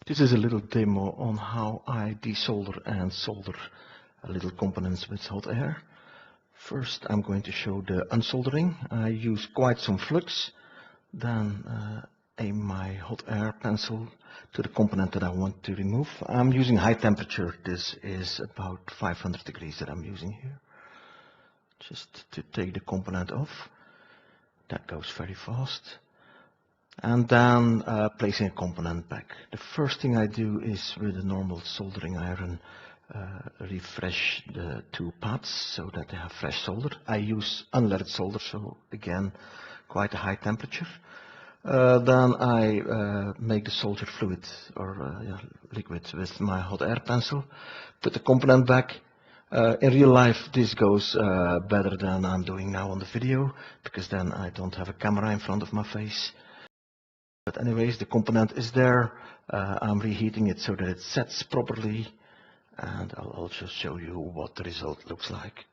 This is a little demo on how I desolder and solder little components with hot air. First I'm going to show the unsoldering. I use quite some flux, then aim my hot air pencil to the component that I want to remove. I'm using high temperature. This is about 500 degrees that I'm using here. Just to take the component off. That goes very fast. And then placing a component back. The first thing I do is with a normal soldering iron refresh the two pads so that they have fresh solder. I use unleaded solder, so again quite a high temperature. Then I make the solder fluid or liquid with my hot air pencil, put the component back. In real life this goes better than I'm doing now on the video, because then I don't have a camera in front of my face. But anyways, the component is there. I'm reheating it so that it sets properly, and I'll also show you what the result looks like.